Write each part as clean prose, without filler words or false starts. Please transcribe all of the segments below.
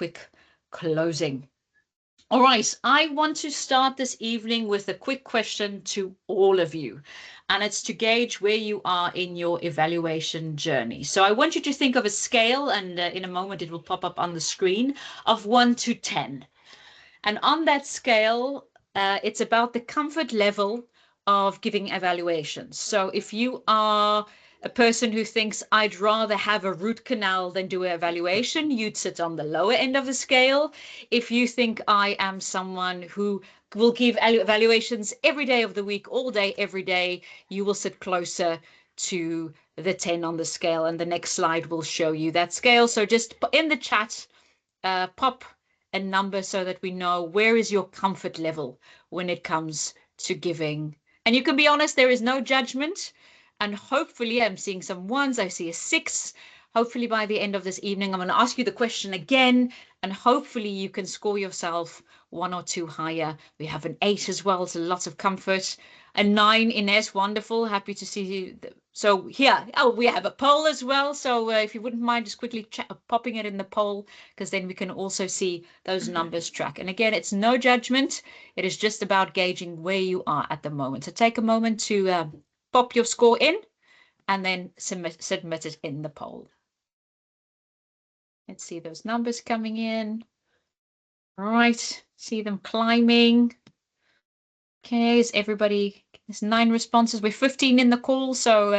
quick closing. All right, I want to start this evening with a quick question to all of you, and it's to gauge where you are in your evaluation journey. So I want you to think of a scale, and in a moment it will pop up on the screen, of 1 to 10. And on that scale, it's about the comfort level of giving evaluations. So if you are a person who thinks I'd rather have a root canal than do an evaluation, you'd sit on the lower end of the scale. If you think I am someone who will give evaluations every day of the week, all day, every day, you will sit closer to the 10 on the scale. And the next slide will show you that scale. So just in the chat, pop a number so that we know where is your comfort level when it comes to giving. And you can be honest, there is no judgment. And hopefully I'm seeing some ones. I see a 6. Hopefully by the end of this evening, I'm going to ask you the question again, and hopefully you can score yourself 1 or 2 higher. We have an 8 as well, so lots of comfort. A 9, Ines, wonderful. Happy to see you. So here, we have a poll as well. So if you wouldn't mind just quickly popping it in the poll, because then we can also see those numbers track. And again, it's no judgment. It is just about gauging where you are at the moment. So take a moment to pop your score in and then submit it in the poll. Let's see those numbers coming in. All right, see them climbing. Okay, is everybody, there's 9 responses. We're 15 in the call, so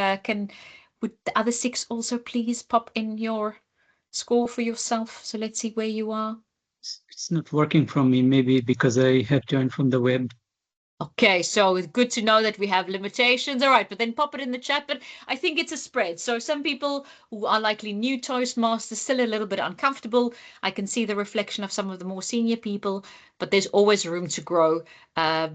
would the other 6 also please pop in your score for yourself? So let's see where you are. It's not working from me, maybe because I have joined from the web. Okay, so it's good to know that we have limitations. All right, but then pop it in the chat. But I think it's a spread. So some people who are likely new Toastmasters, still a little bit uncomfortable. I can see the reflection of some of the more senior people, but there's always room to grow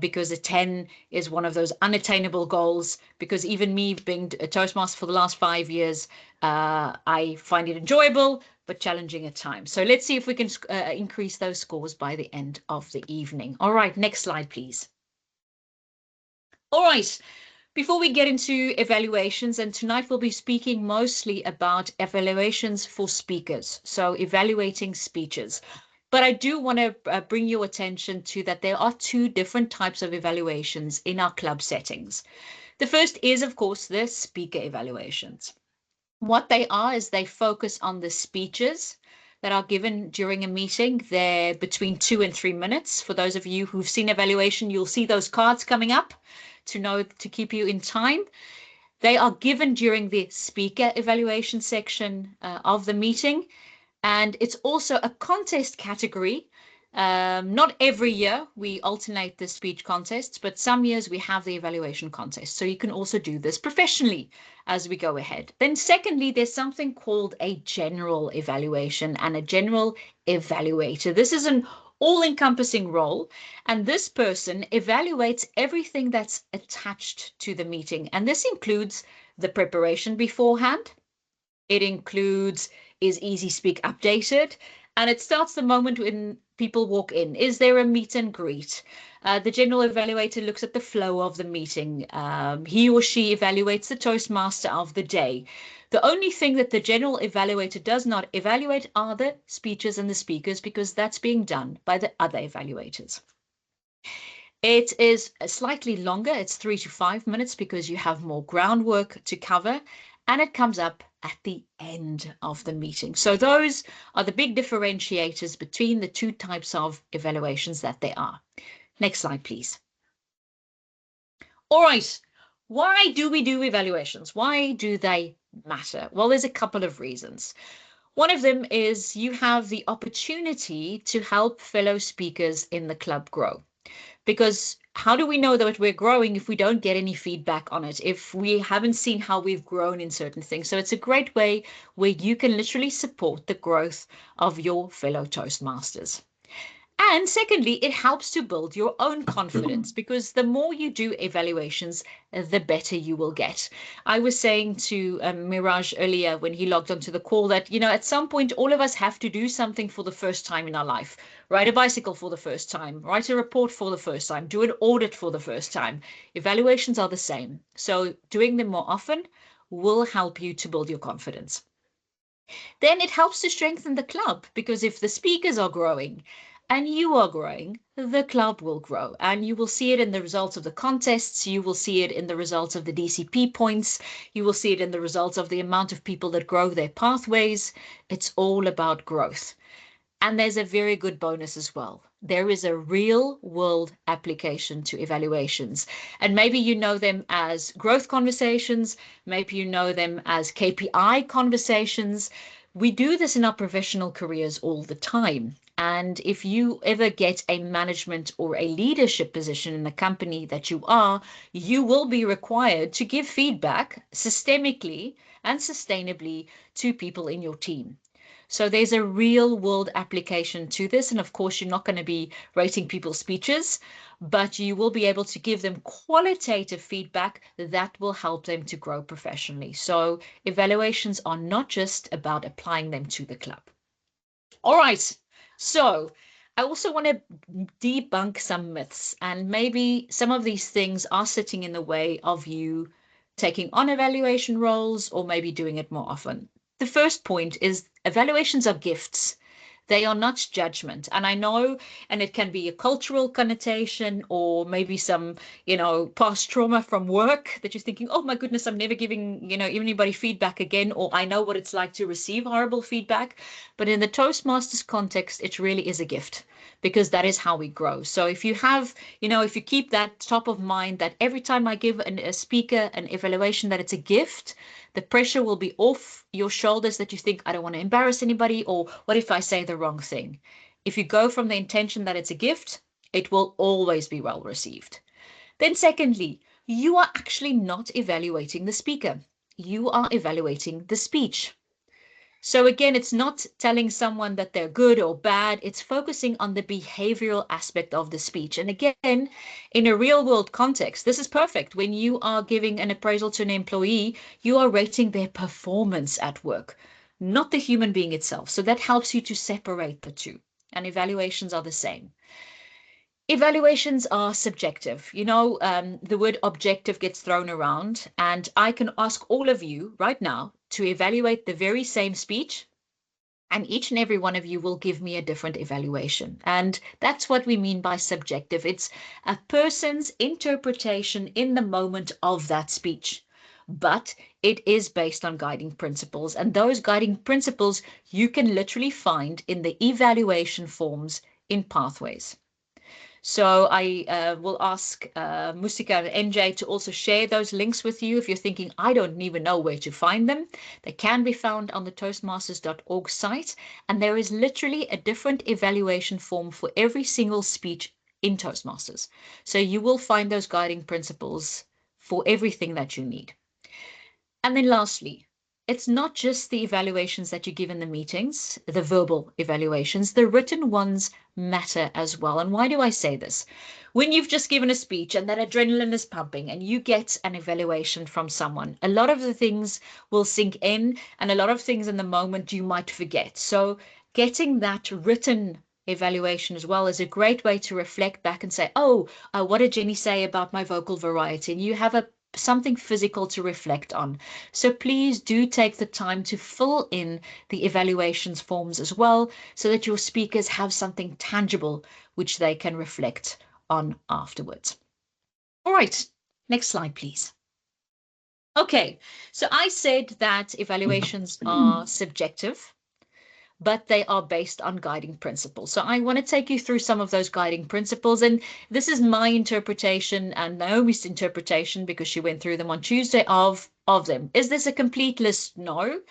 because a 10 is one of those unattainable goals. Because even me being a Toastmaster for the last 5 years, I find it enjoyable, but challenging at times. So let's see if we can increase those scores by the end of the evening. All right, next slide, please. All right, before we get into evaluations, and tonight we'll be speaking mostly about evaluations for speakers, so evaluating speeches. But I do want to bring your attention to that there are 2 different types of evaluations in our club settings. The first is, of course, the speaker evaluations. What they are is they focus on the speeches that are given during a meeting. They're between 2 and 3 minutes. For those of you who've seen evaluation, you'll see those cards coming up to keep you in time. They are given during the speaker evaluation section of the meeting. And it's also a contest category. Not every year we alternate the speech contests, but some years we have the evaluation contest. So you can also do this professionally as we go ahead. Then secondly, there's something called a general evaluation and a general evaluator. This is an all-encompassing role, and this person evaluates everything that's attached to the meeting. And this includes the preparation beforehand. It includes, is Easy Speak updated? And it starts the moment when people walk in. Is there a meet and greet? The general evaluator looks at the flow of the meeting. He or she evaluates the Toastmaster of the day. The only thing that the general evaluator does not evaluate are the speeches and the speakers, because that's being done by the other evaluators. It is slightly longer. It's 3 to 5 minutes because you have more groundwork to cover, and it comes up at the end of the meeting. So those are the big differentiators between the 2 types of evaluations that there are. Next slide, please. All right. Why do we do evaluations? Why do they matter? Well, there's a couple of reasons. One of them is you have the opportunity to help fellow speakers in the club grow. Because how do we know that we're growing if we don't get any feedback on it, if we haven't seen how we've grown in certain things? So it's a great way where you can literally support the growth of your fellow Toastmasters. And secondly, it helps to build your own confidence, because the more you do evaluations, the better you will get. I was saying to Miraj earlier when he logged onto the call that, at some point, all of us have to do something for the first time in our life. Ride a bicycle for the first time, write a report for the first time, do an audit for the first time. Evaluations are the same. So doing them more often will help you to build your confidence. Then it helps to strengthen the club, because if the speakers are growing and you are growing, the club will grow. And you will see it in the results of the contests. You will see it in the results of the DCP points. You will see it in the results of the amount of people that grow their pathways. It's all about growth. And there's a very good bonus as well. There is a real world application to evaluations. And maybe you know them as growth conversations. Maybe you know them as KPI conversations. We do this in our professional careers all the time. And if you ever get a management or a leadership position in the company that you are, you will be required to give feedback systemically and sustainably to people in your team. So there's a real world application to this. And of course, you're not going to be rating people's speeches, but you will be able to give them qualitative feedback that will help them to grow professionally. So evaluations are not just about applying them to the club. All right. So I also want to debunk some myths, and maybe some of these things are sitting in the way of you taking on evaluation roles or maybe doing it more often. The first point is evaluations are gifts. They are not judgment. And I know, and it can be a cultural connotation or maybe some, past trauma from work that you're thinking, oh my goodness, I'm never giving, anybody feedback again, or I know what it's like to receive horrible feedback. But in the Toastmasters context, it really is a gift, because that is how we grow. So if you have, if you keep that top of mind, that every time I give a speaker an evaluation, that it's a gift, the pressure will be off your shoulders, that you think, I don't want to embarrass anybody, or what if I say the wrong thing? If you go from the intention that it's a gift, it will always be well received. Then secondly, you are actually not evaluating the speaker. You are evaluating the speech. So again, it's not telling someone that they're good or bad. It's focusing on the behavioral aspect of the speech. And again, in a real world context, this is perfect. When you are giving an appraisal to an employee, you are rating their performance at work, not the human being itself. So that helps you to separate the two. And evaluations are the same. Evaluations are subjective. The word objective gets thrown around, and I can ask all of you right now to evaluate the very same speech, and each and every one of you will give me a different evaluation. And that's what we mean by subjective. It's a person's interpretation in the moment of that speech, but it is based on guiding principles. And those guiding principles you can literally find in the evaluation forms in Pathways. So I will ask Musika and NJ to also share those links with you if you're thinking, I don't even know where to find them. They can be found on the Toastmasters.org site, and there is literally a different evaluation form for every single speech in Toastmasters. So you will find those guiding principles for everything that you need. And then lastly, it's not just the evaluations that you give in the meetings, the verbal evaluations, the written ones matter as well. And why do I say this? When you've just given a speech and that adrenaline is pumping and you get an evaluation from someone, a lot of the things will sink in, and a lot of things in the moment you might forget. So getting that written evaluation as well is a great way to reflect back and say, oh, what did Jenny say about my vocal variety? And you have something physical to reflect on. So please do take the time to fill in the evaluations forms as well, so that your speakers have something tangible which they can reflect on afterwards. All right, next slide, please. Okay, so I said that evaluations are subjective, but they are based on guiding principles. So I want to take you through some of those guiding principles. And this is my interpretation and Naomi's interpretation, because she went through them on Tuesday, of them. Is this a complete list? No.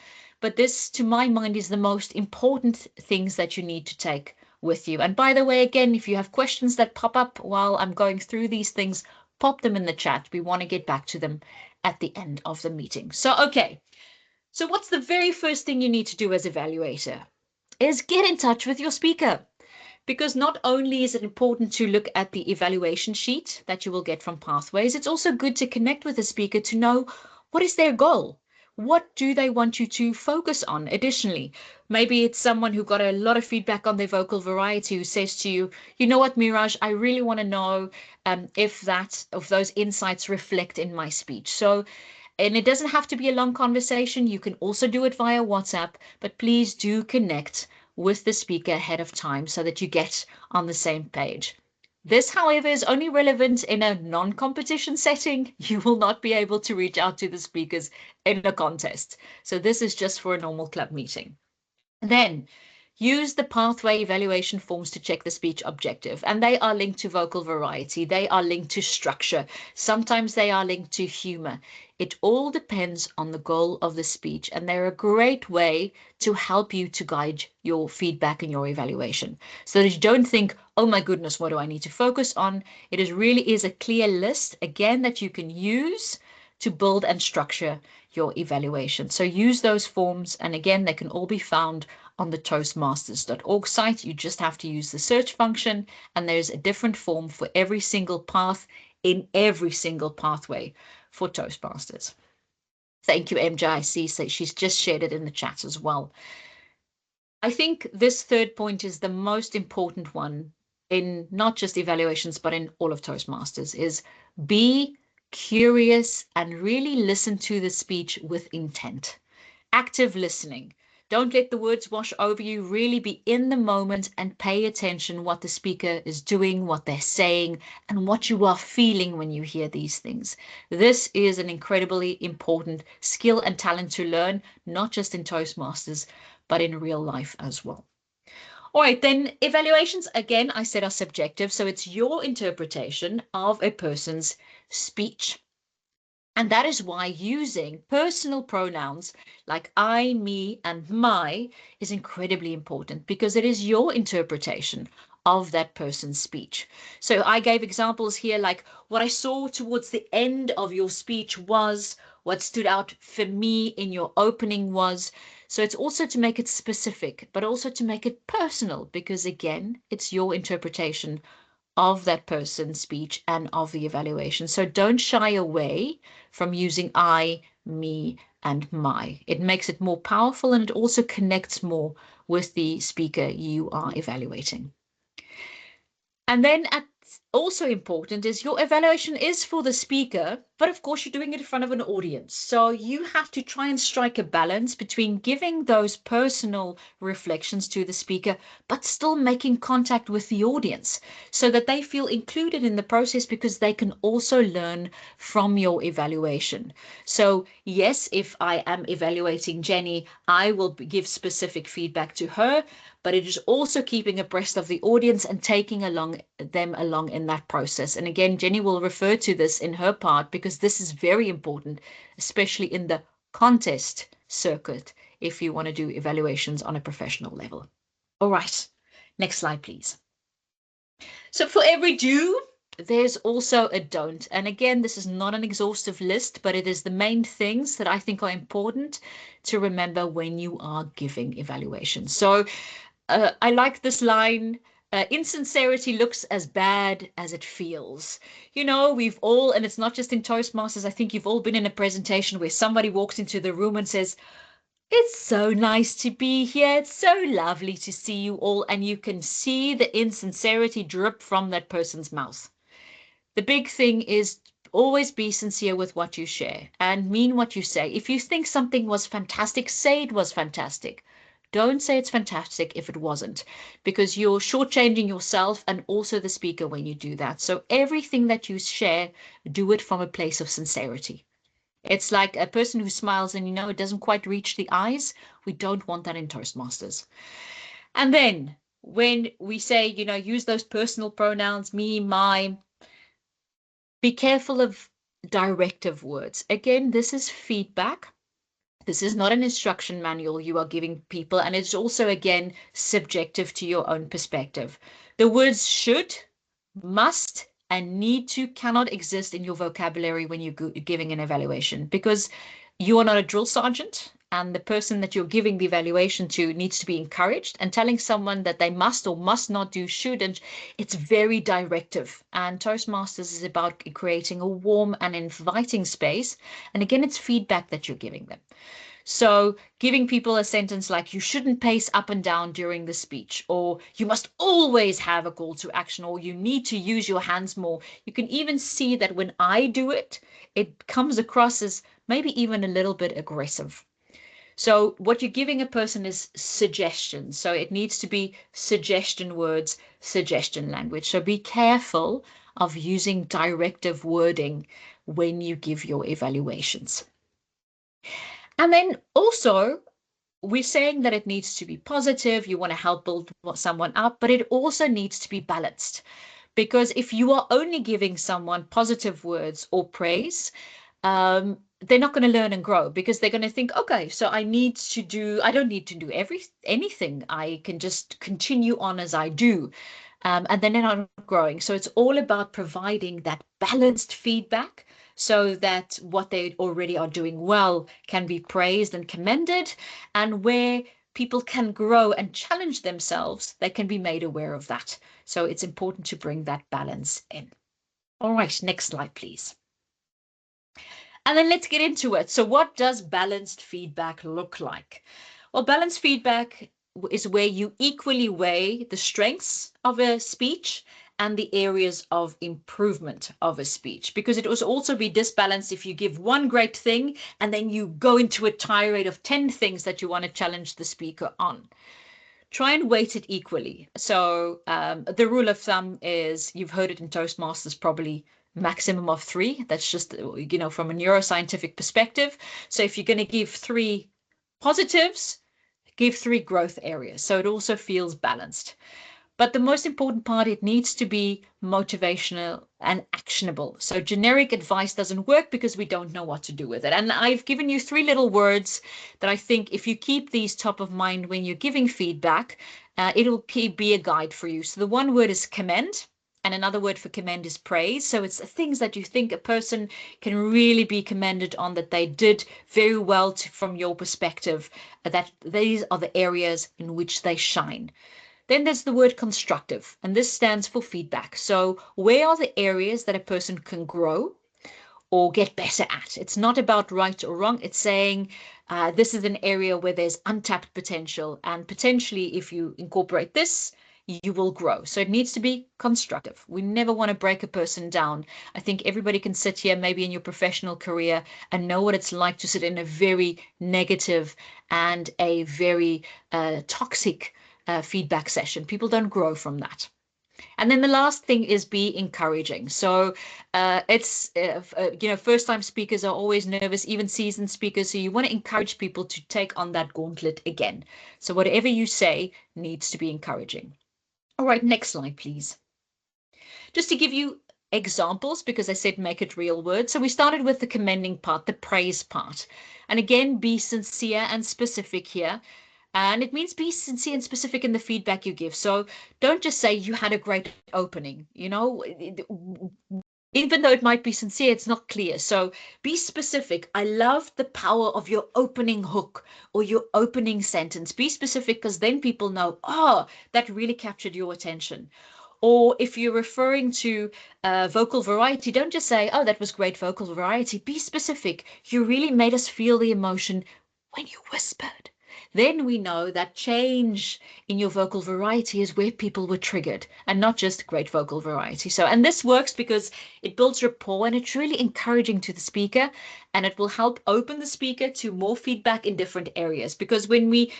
But this, to my mind, is the most important things that you need to take with you. And by the way, again, if you have questions that pop up while I'm going through these things, pop them in the chat. We want to get back to them at the end of the meeting. So, okay. So what's the very first thing you need to do as evaluator? Is get in touch with your speaker, because not only is it important to look at the evaluation sheet that you will get from Pathways, it's also good to connect with the speaker to know what is their goal. What do they want you to focus on? Additionally, maybe it's someone who got a lot of feedback on their vocal variety who says to you, you know what, Miraj, I really want to know if those insights reflect in my speech. So And it doesn't have to be a long conversation. You can also do it via WhatsApp, but please do connect with the speaker ahead of time so that you get on the same page. This, however, is only relevant in a non-competition setting. You will not be able to reach out to the speakers in a contest. So this is just for a normal club meeting. Then use the pathway evaluation forms to check the speech objective, and they are linked to vocal variety. They are linked to structure. Sometimes they are linked to humor. It all depends on the goal of the speech, and they're a great way to help you to guide your feedback and your evaluation so that you don't think, oh my goodness, what do I need to focus on? It really is a clear list, again, that you can use to build and structure your evaluation. So use those forms, and again, they can all be found on the toastmasters.org site. You just have to use the search function, and there's a different form for every single path in every single pathway for Toastmasters. Thank you, MJIC. So she's just shared it in the chat as well. I think this third point is the most important one in not just evaluations, but in all of Toastmasters, is be curious and really listen to the speech with intent. Active listening. Don't let the words wash over you. Really be in the moment and pay attention what the speaker is doing, what they're saying, and what you are feeling when you hear these things. This is an incredibly important skill and talent to learn, not just in Toastmasters, but in real life as well. All right, then evaluations, again, I said are subjective. So it's your interpretation of a person's speech. And that is why using personal pronouns like I, me, and my is incredibly important, because it is your interpretation of that person's speech. So I gave examples here, like what I saw towards the end of your speech was, what stood out for me in your opening was. So it's also to make it specific, but also to make it personal, because again, it's your interpretation of that person's speech and of the evaluation. So don't shy away from using I, me, and my. It makes it more powerful, and it also connects more with the speaker you are evaluating. And then also important is your evaluation is for the speaker, but of course you're doing it in front of an audience. So you have to try and strike a balance between giving those personal reflections to the speaker, but still making contact with the audience so that they feel included in the process, because they can also learn from your evaluation. So yes, if I am evaluating Jenny, I will give specific feedback to her, but it is also keeping abreast of the audience and taking them along in that process. And again, Jenny will refer to this in her part, because this is very important, especially in the contest circuit, if you want to do evaluations on a professional level. All right, next slide, please. So for every do, there's also a don't. And again, this is not an exhaustive list, but it is the main things that I think are important to remember when you are giving evaluations. So I like this line, insincerity looks as bad as it feels. You know, we've all, and it's not just in Toastmasters, I think you've all been in a presentation where somebody walks into the room and says, it's so nice to be here. It's so lovely to see you all. And you can see the insincerity drip from that person's mouth. The big thing is always be sincere with what you share and mean what you say. If you think something was fantastic, say it was fantastic. Don't say it's fantastic if it wasn't, because you're shortchanging yourself and also the speaker when you do that. So everything that you share, do it from a place of sincerity. It's like a person who smiles and it doesn't quite reach the eyes. We don't want that in Toastmasters. And then when we say, use those personal pronouns, me, my, be careful of directive words. Again, this is feedback. This is not an instruction manual you are giving people, and it's also, again, subjective to your own perspective. The words should, must, and need to cannot exist in your vocabulary when you're giving an evaluation, because you are not a drill sergeant, and the person that you're giving the evaluation to needs to be encouraged, and telling someone that they must or must not do should, and it's very directive. And Toastmasters is about creating a warm and inviting space. And again, it's feedback that you're giving them. So giving people a sentence like, you shouldn't pace up and down during the speech, or you must always have a call to action, or you need to use your hands more. You can even see that when I do it, it comes across as maybe even a little bit aggressive. So what you're giving a person is suggestions. So it needs to be suggestion words, suggestion language. So be careful of using directive wording when you give your evaluations. And then also, we're saying that it needs to be positive. You want to help build someone up, but it also needs to be balanced. Because if you are only giving someone positive words or praise, they're not going to learn and grow, because they're going to think, okay, so I don't need to do anything. I can just continue on as I do. And then they're not growing. So it's all about providing that balanced feedback so that what they already are doing well can be praised and commended, and where people can grow and challenge themselves, they can be made aware of that. So it's important to bring that balance in. All right, next slide, please. And then let's get into it. So what does balanced feedback look like? Well, balanced feedback is where you equally weigh the strengths of a speech and the areas of improvement of a speech, because it will also be disbalanced if you give one great thing and then you go into a tirade of 10 things that you want to challenge the speaker on. Try and weight it equally. So the rule of thumb is, you've heard it in Toastmasters probably, maximum of 3. That's just, from a neuroscientific perspective. So if you're going to give 3 positives, give 3 growth areas. So it also feels balanced. But the most important part, it needs to be motivational and actionable. So generic advice doesn't work because we don't know what to do with it. And I've given you 3 little words that I think if you keep these top of mind when you're giving feedback, it'll be a guide for you. So the one word is commend, and another word for commend is praise. So it's things that you think a person can really be commended on, that they did very well from your perspective, that these are the areas in which they shine. Then there's the word constructive, and this stands for feedback. So where are the areas that a person can grow or get better at? It's not about right or wrong. It's saying this is an area where there's untapped potential, and potentially if you incorporate this, you will grow. So it needs to be constructive. We never want to break a person down. I think everybody can sit here, maybe in your professional career, and know what it's like to sit in a very negative and a very toxic feedback session. People don't grow from that. And then the last thing is be encouraging. So first time speakers are always nervous, even seasoned speakers. So you want to encourage people to take on that gauntlet again. So whatever you say needs to be encouraging. All right, next slide, please. Just to give you examples, because I said make it real words. So we started with the commending part, the praise part. And again, be sincere and specific here. And it means be sincere and specific in the feedback you give. So don't just say you had a great opening. Even though it might be sincere, it's not clear. So be specific. I love the power of your opening hook or your opening sentence. Be specific, because then people know, oh, that really captured your attention. Or if you're referring to vocal variety, don't just say, oh, that was great vocal variety. Be specific. You really made us feel the emotion when you whispered. Then we know that change in your vocal variety is where people were triggered, and not just great vocal variety. So, and this works because it builds rapport, and it's really encouraging to the speaker, and it will help open the speaker to more feedback in different areas. Because when we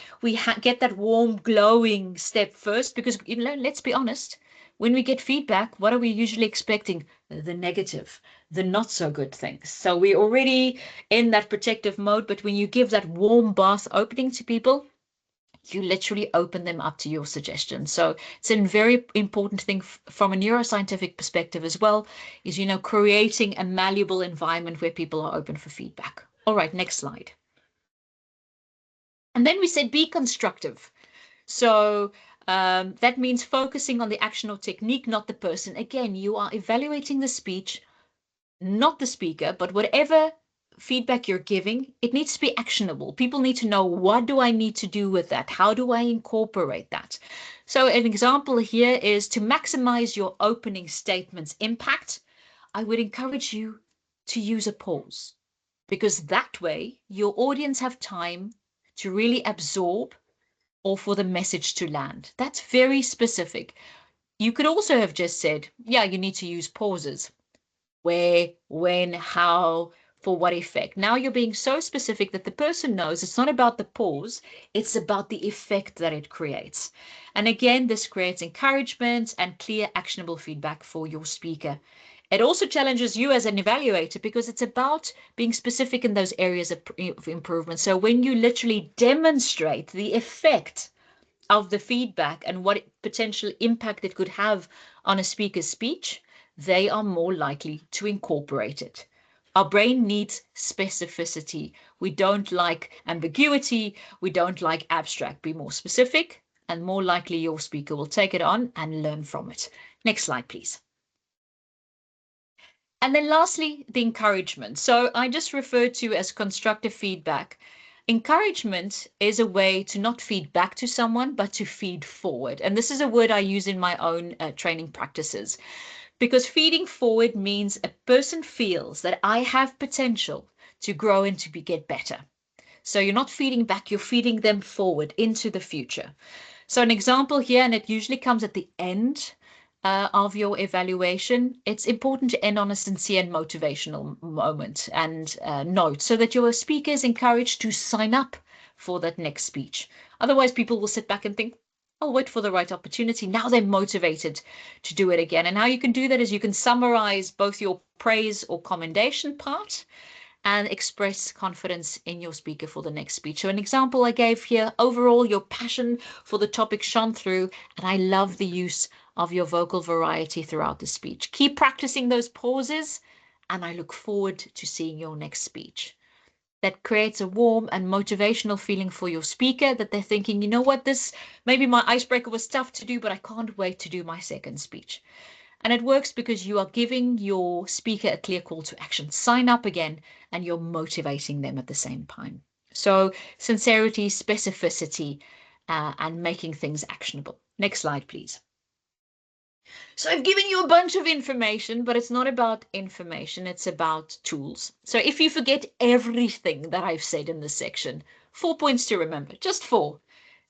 get that warm, glowing step first, because, let's be honest, when we get feedback, what are we usually expecting? The negative, the not so good things. So we're already in that protective mode, but when you give that warm bath opening to people, you literally open them up to your suggestions. So it's a very important thing from a neuroscientific perspective as well, is, creating a malleable environment where people are open for feedback. All right, next slide. And then we said be constructive. So that means focusing on the action or technique, not the person. Again, you are evaluating the speech, not the speaker, but whatever feedback you're giving, it needs to be actionable. People need to know, what do I need to do with that? How do I incorporate that? So an example here is to maximize your opening statement's impact. I would encourage you to use a pause. because that way your audience have time to really absorb or for the message to land. That's very specific. You could also have just said, yeah, you need to use pauses. Where, when, how, for what effect. Now you're being so specific that the person knows it's not about the pause, it's about the effect that it creates. And again, this creates encouragement and clear, actionable feedback for your speaker. It also challenges you as an evaluator because it's about being specific in those areas of improvement. So when you literally demonstrate the effect of the feedback and what potential impact it could have on a speaker's speech, they are more likely to incorporate it. Our brain needs specificity. We don't like ambiguity. We don't like abstract. Be more specific, and more likely your speaker will take it on and learn from it. Next slide, please. And then lastly, the encouragement. So I just referred to as constructive feedback. Encouragement is a way to not feed back to someone, but to feed forward. And this is a word I use in my own training practices, because feeding forward means a person feels that I have potential to grow and to get better. So you're not feeding back, you're feeding them forward into the future. So an example here, and it usually comes at the end of your evaluation, it's important to end on a sincere and motivational moment and note so that your speaker is encouraged to sign up for that next speech. Otherwise, people will sit back and think, I'll wait for the right opportunity. Now they're motivated to do it again. And how you can do that is you can summarize both your praise or commendation part and express confidence in your speaker for the next speech. So an example I gave here, overall, your passion for the topic shone through, and I love the use of your vocal variety throughout the speech. Keep practicing those pauses, and I look forward to seeing your next speech. That creates a warm and motivational feeling for your speaker that they're thinking, you know what, this maybe my icebreaker was tough to do, but I can't wait to do my second speech. And it works because you are giving your speaker a clear call to action. Sign up again, and you're motivating them at the same time. So sincerity, specificity, and making things actionable. Next slide, please. So I've given you a bunch of information, but it's not about information, it's about tools. So if you forget everything that I've said in this section, 4 points to remember, just 4.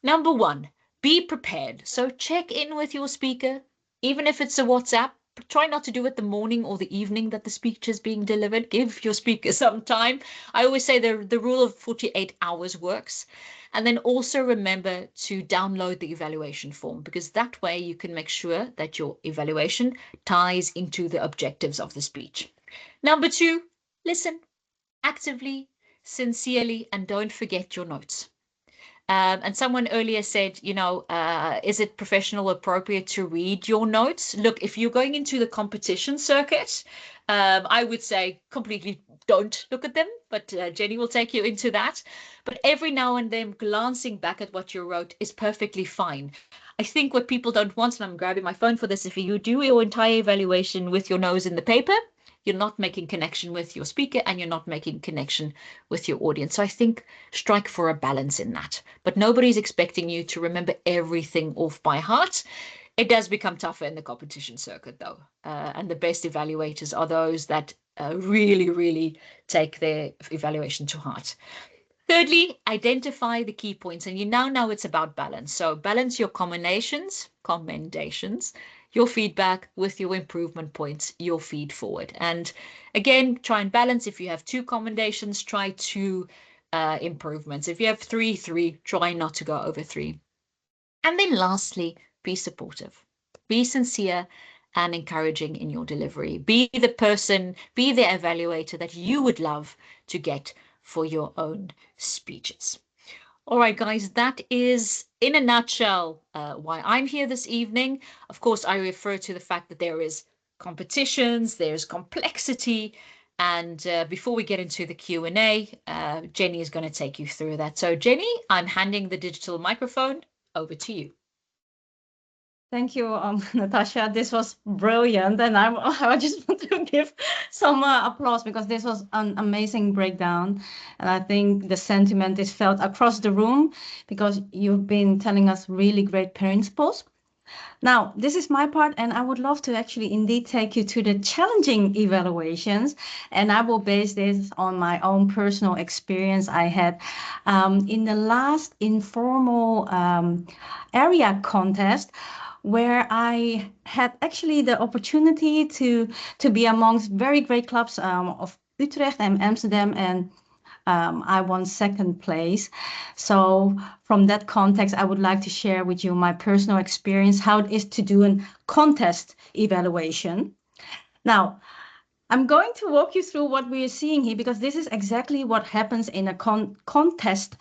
Number 1, be prepared. So check in with your speaker, even if it's a WhatsApp. Try not to do it the morning or the evening that the speech is being delivered. Give your speaker some time. I always say the rule of 48 hours works. And then also remember to download the evaluation form, because that way you can make sure that your evaluation ties into the objectives of the speech. Number 2, listen actively, sincerely, and don't forget your notes. And someone earlier said, you know, is it professional appropriate to read your notes? Look, if you're going into the competition circuit, I would say completely don't look at them, but Jenny will take you into that. But every now and then glancing back at what you wrote is perfectly fine. I think what people don't want, and I'm grabbing my phone for this, if you do your entire evaluation with your nose in the paper, you're not making connection with your speaker and you're not making connection with your audience. So I think strike for a balance in that. But nobody's expecting you to remember everything off by heart. It does become tougher in the competition circuit, though. And the best evaluators are those that really, really take their evaluation to heart. Thirdly, identify the key points. And you now know it's about balance. So balance your commendations, your feedback with your improvement points, your feed forward. And again, try and balance. If you have 2 commendations, try 2 improvements. If you have 3, try not to go over 3. And then lastly, be supportive. Be sincere and encouraging in your delivery. Be the person, be the evaluator that you would love to get for your own speeches. All right, guys, that is in a nutshell why I'm here this evening. Of course, I refer to the fact that there is competitions, there's complexity, and before we get into the Q&A, Jenny is going to take you through that. So Jenny, I'm handing the digital microphone over to you. Thank you, Natascha. This was brilliant, and I just want to give some applause because this was an amazing breakdown, and I think the sentiment is felt across the room because you've been telling us really great principles. Now, this is my part, and I would love to actually indeed take you to the challenging evaluations, and I will base this on my own personal experience I had in the last informal area contest, where I had actually the opportunity to be amongst very great clubs of Utrecht and Amsterdam, and I won second place. So from that context, I would like to share with you my personal experience, how it is to do a contest evaluation. Now, I'm going to walk you through what we are seeing here, because this is exactly what happens in a contest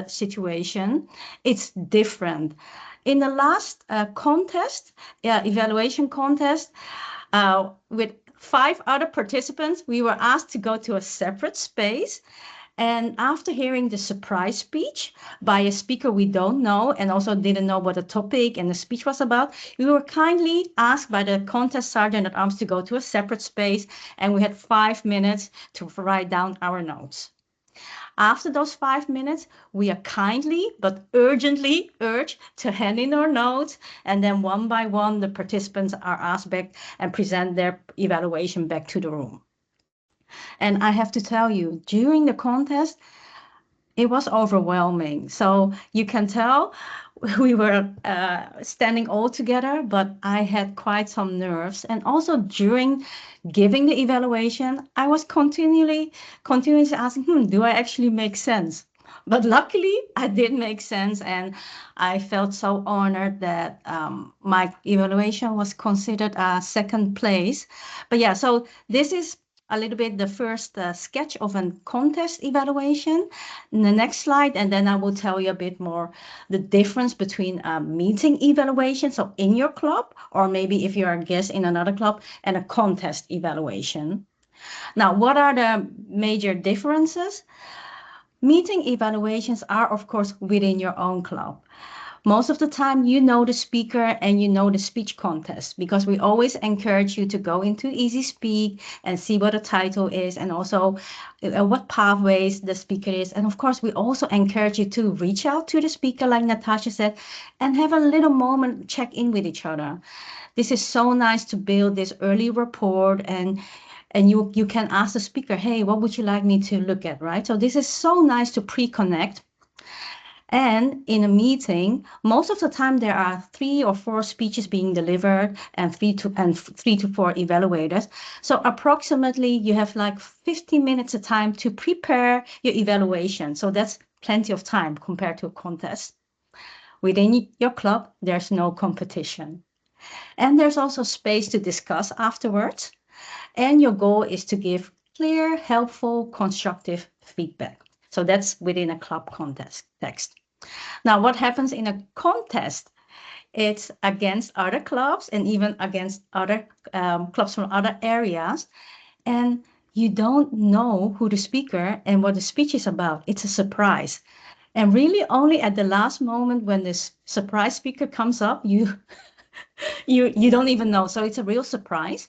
situation. It's different. In the last contest, evaluation contest, with 5 other participants, we were asked to go to a separate space. And after hearing the surprise speech by a speaker we don't know, and also didn't know what the topic and the speech was about, we were kindly asked by the contest sergeant at arms to go to a separate space, and we had 5 minutes to write down our notes. After those 5 minutes, we are kindly but urgently urged to hand in our notes, and then one by one, the participants are asked back and present their evaluation back to the room. And I have to tell you, during the contest, it was overwhelming. So you can tell we were standing all together, but I had quite some nerves. And also during giving the evaluation, I was continuously asking, do I actually make sense? But luckily, I did make sense, and I felt so honored that my evaluation was considered a second place. But yeah, so this is a little bit the first sketch of a contest evaluation. In the next slide, and then I will tell you a bit more the difference between a meeting evaluation, so in your club, or maybe if you're a guest in another club, and a contest evaluation. Now, what are the major differences? Meeting evaluations are, of course, within your own club. Most of the time, you know the speaker and you know the speech contest, because we always encourage you to go into Easy Speak and see what the title is, and also what pathways the speaker is. And of course, we also encourage you to reach out to the speaker, like Natascha said, and have a little moment, check in with each other. This is so nice to build this early rapport, and you can ask the speaker, hey, what would you like me to look at, right? So this is so nice to pre-connect. And in a meeting, most of the time there are 3 or 4 speeches being delivered and 3 to 4 evaluators. So approximately you have like 15 minutes of time to prepare your evaluation. So that's plenty of time compared to a contest. Within your club, there's no competition. And there's also space to discuss afterwards. And your goal is to give clear, helpful, constructive feedback. So that's within a club context. Now, what happens in a contest? It's against other clubs and even against other clubs from other areas. And you don't know who the speaker and what the speech is about. It's a surprise. And really only at the last moment when this surprise speaker comes up, you don't even know. So it's a real surprise.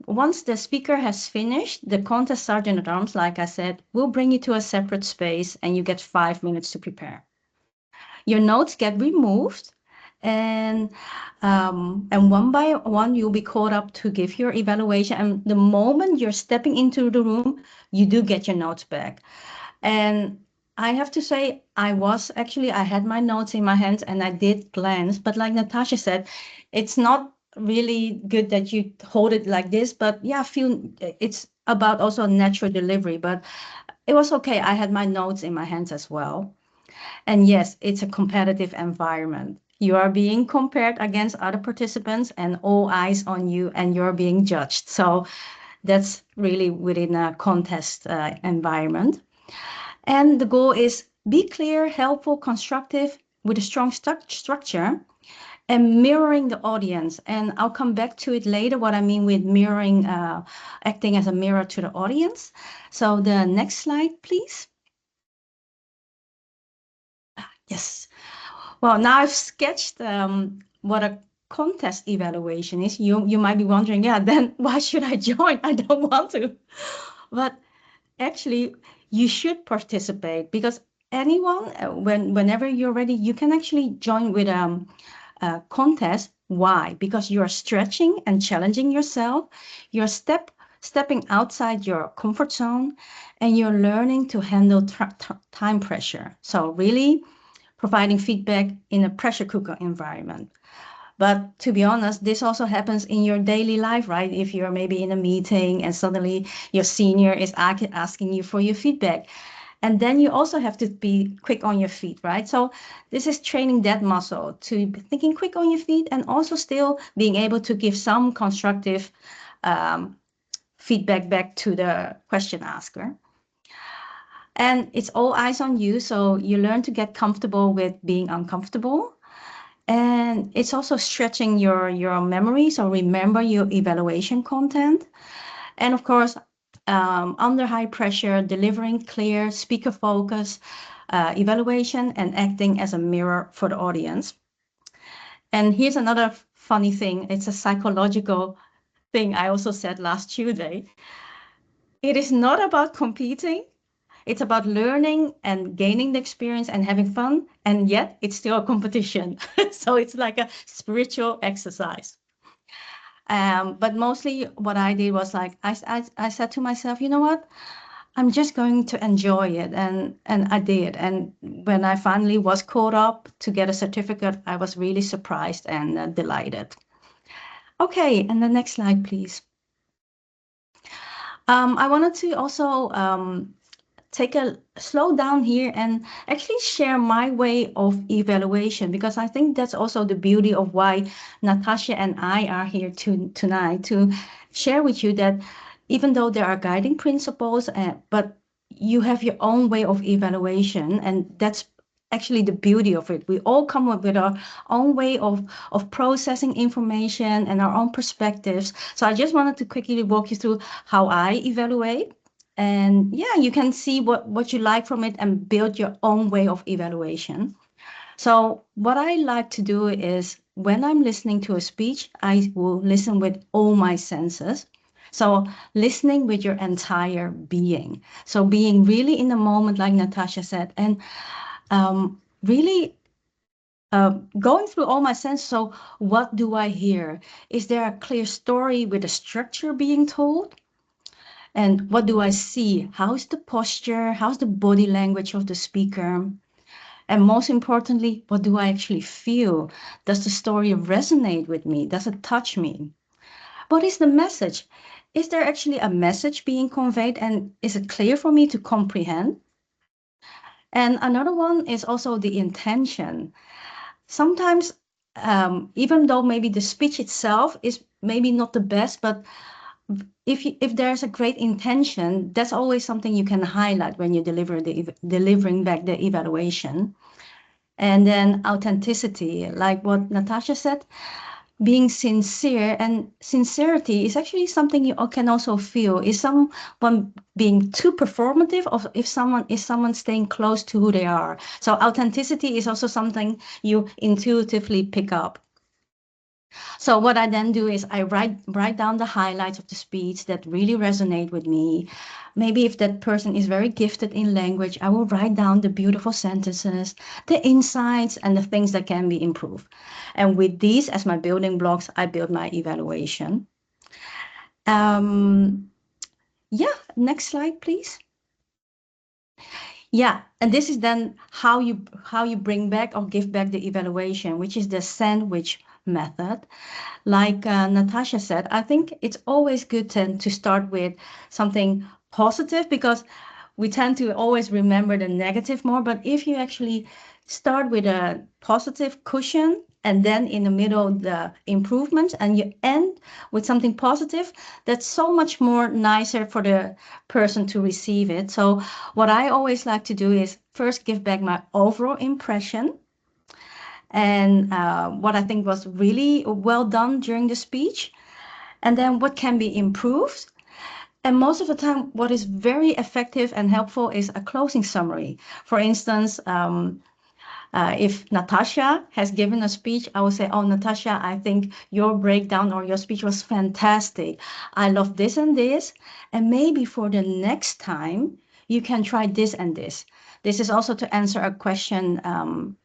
Once the speaker has finished, the contest sergeant at arms, like I said, will bring you to a separate space, and you get 5 minutes to prepare. Your notes get removed, and one by one, you'll be called up to give your evaluation. And the moment you're stepping into the room, you do get your notes back. And I have to say, I had my notes in my hands and I did glance, but like Natascha said, it's not really good that you hold it like this, but yeah, it's about also natural delivery, but it was okay. I had my notes in my hands as well. And yes, it's a competitive environment. You are being compared against other participants and all eyes on you, and you're being judged. So that's really within a contest environment. And the goal is be clear, helpful, constructive, with a strong structure, and mirroring the audience. And I'll come back to it later, what I mean with mirroring, acting as a mirror to the audience. So the next slide, please. Yes. Well, now I've sketched what a contest evaluation is. You might be wondering, yeah, then why should I join? I don't want to. But actually, you should participate, because anyone, whenever you're ready, you can actually join with contest. Why? Because you're stretching and challenging yourself. You're stepping outside your comfort zone, and you're learning to handle time pressure. So really providing feedback in a pressure cooker environment. But to be honest, this also happens in your daily life, right? If you're maybe in a meeting and suddenly your senior is asking you for your feedback. And then you also have to be quick on your feet, right? So this is training that muscle to be thinking quick on your feet and also still being able to give some constructive feedback back to the question asker. And it's all eyes on you. So you learn to get comfortable with being uncomfortable. And it's also stretching your memory. So remember your evaluation content. And of course, under high pressure, delivering clear, speaker focus, evaluation, and acting as a mirror for the audience. And here's another funny thing. It's a psychological thing I also said last Tuesday. It is not about competing. It's about learning and gaining the experience and having fun. And yet it's still a competition. So it's like a spiritual exercise. But mostly what I did was like, I said to myself, you know what? I'm just going to enjoy it. And I did. And when I finally was caught up to get a certificate, I was really surprised and delighted. Okay, and the next slide, please. I wanted to also take a slow down here and actually share my way of evaluation, because I think that's also the beauty of why Natascha and I are here tonight to share with you that even though there are guiding principles, but you have your own way of evaluation, and that's actually the beauty of it. We all come up with our own way of processing information and our own perspectives. So I just wanted to quickly walk you through how I evaluate. And yeah, you can see what you like from it and build your own way of evaluation. So what I like to do is when I'm listening to a speech, I will listen with all my senses. So listening with your entire being. So being really in the moment, like Natascha said, and really going through all my senses. So what do I hear? Is there a clear story with a structure being told? And what do I see? How's the posture? How's the body language of the speaker? And most importantly, what do I actually feel? Does the story resonate with me? Does it touch me? What is the message? Is there actually a message being conveyed, and is it clear for me to comprehend? And another one is also the intention. Sometimes, even though maybe the speech itself is maybe not the best, but if there's a great intention, that's always something you can highlight when you delivering back the evaluation. And then authenticity, like what Natascha said, being sincere, and sincerity is actually something you can also feel. Is someone being too performative, or if someone staying close to who they are? So authenticity is also something you intuitively pick up. So what I then do is I write down the highlights of the speech that really resonate with me. Maybe if that person is very gifted in language, I will write down the beautiful sentences, the insights, and the things that can be improved. And with these as my building blocks, I build my evaluation. Yeah, next slide, please. Yeah, and this is then how you bring back or give back the evaluation, which is the sandwich method. Like Natascha said, I think it's always good to start with something positive, because we tend to always remember the negative more. But if you actually start with a positive cushion, and then in the middle the improvements, and you end with something positive, that's so much more nicer for the person to receive it. So what I always like to do is first give back my overall impression, and what I think was really well done during the speech, and then what can be improved. And most of the time, what is very effective and helpful is a closing summary. For instance, if Natascha has given a speech, I will say, oh, Natascha, I think your breakdown or your speech was fantastic. I love this and this. And maybe for the next time, you can try this and this. this is also to answer a question